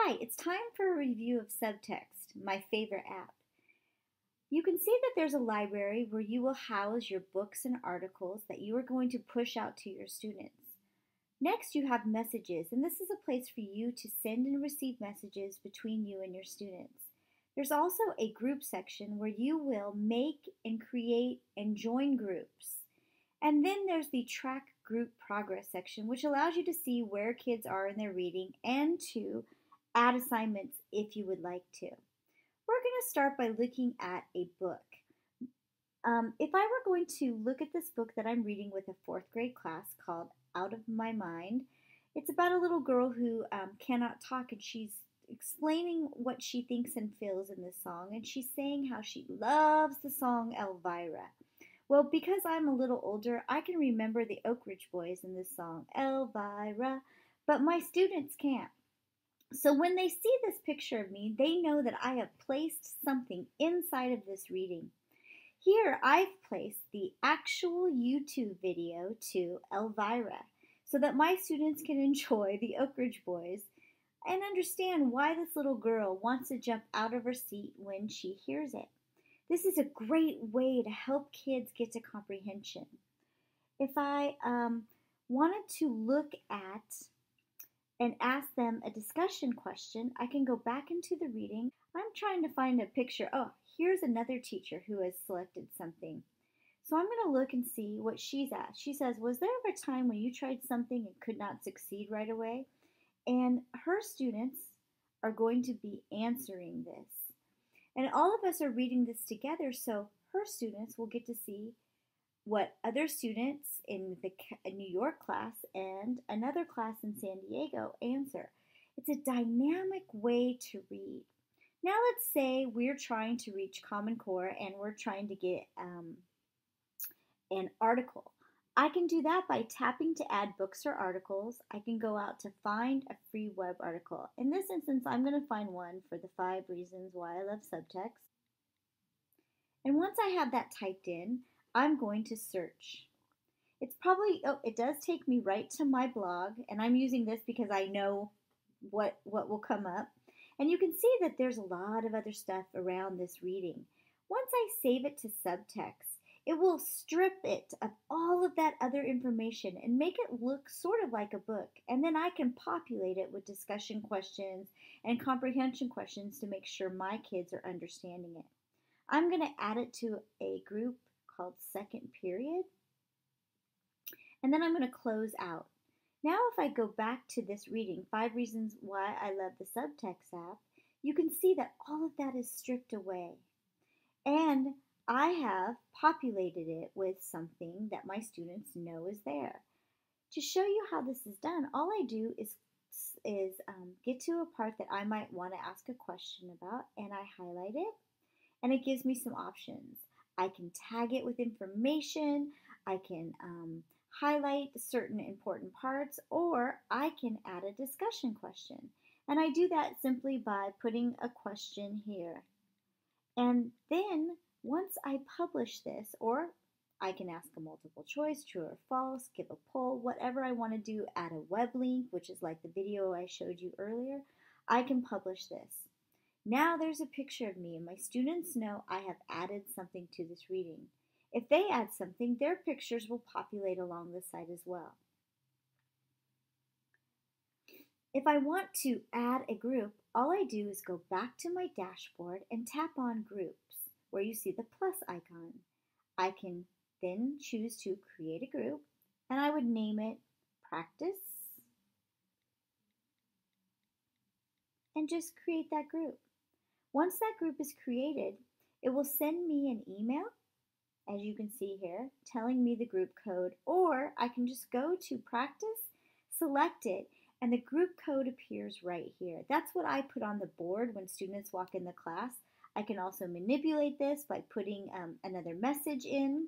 Hi, it's time for a review of Subtext, my favorite app. You can see that there's a library where you will house your books and articles that you are going to push out to your students. Next, you have messages, and this is a place for you to send and receive messages between you and your students. There's also a group section where you will make and create and join groups. And then there's the track group progress section, which allows you to see where kids are in their reading and to add assignments if you would like to. We're going to start by looking at a book. If I were going to look at this book that I'm reading with a fourth grade class called Out of My Mind, it's about a little girl who cannot talk, and she's explaining what she thinks and feels in this song, and she's saying how she loves the song Elvira. Well, because I'm a little older, I can remember the Oak Ridge Boys in this song, Elvira, but my students can't. So when they see this picture of me, they know that I have placed something inside of this reading. Here, I've placed the actual YouTube video to Elvira so that my students can enjoy the Oak Ridge Boys and understand why this little girl wants to jump out of her seat when she hears it. This is a great way to help kids get to comprehension. If I wanted to look at and ask them a discussion question, I can go back into the reading. I'm trying to find a picture. Oh, here's another teacher who has selected something. So I'm going to look and see what she's asked. She says, was there ever a time when you tried something and could not succeed right away? And her students are going to be answering this. And all of us are reading this together, so her students will get to see what other students in the New York class and another class in San Diego answer. It's a dynamic way to read. Now let's say we're trying to reach Common Core and we're trying to get an article. I can do that by tapping to add books or articles. I can go out to find a free web article. In this instance, I'm going to find one for the 5 reasons why I love subtext. And once I have that typed in, I'm going to search. It does take me right to my blog, and I'm using this because I know what will come up. And you can see that there's a lot of other stuff around this reading. Once I save it to Subtext, it will strip it of all of that other information and make it look sort of like a book. And then I can populate it with discussion questions and comprehension questions to make sure my kids are understanding it. I'm going to add it to a group called Second Period. And then I'm going to close out. Now if I go back to this reading, 5 Reasons Why I Love the Subtext app, you can see that all of that is stripped away. And I have populated it with something that my students know is there. To show you how this is done, all I do is get to a part that I might want to ask a question about, and I highlight it, and it gives me some options. I can tag it with information, I can highlight certain important parts, or I can add a discussion question. And I do that simply by putting a question here. And then once I publish this, or I can ask a multiple choice, true or false, give a poll, whatever I want to do, add a web link, which is like the video I showed you earlier, I can publish this. Now there's a picture of me, and my students know I have added something to this reading. If they add something, their pictures will populate along the side as well. If I want to add a group, all I do is go back to my dashboard and tap on Groups, where you see the plus icon. I can then choose to create a group, and I would name it Practice, and just create that group. Once that group is created, it will send me an email, as you can see here, telling me the group code, or I can just go to Practice, select it, and the group code appears right here. That's what I put on the board when students walk in the class. I can also manipulate this by putting another message in.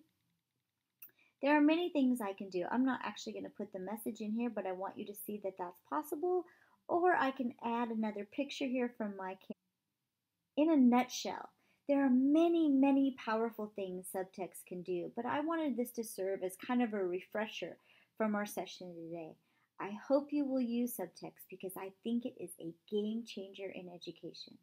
There are many things I can do. I'm not actually going to put the message in here, but I want you to see that that's possible. Or I can add another picture here from my camera. In a nutshell, there are many, many powerful things Subtext can do, but I wanted this to serve as kind of a refresher from our session today. I hope you will use Subtext because I think it is a game changer in education.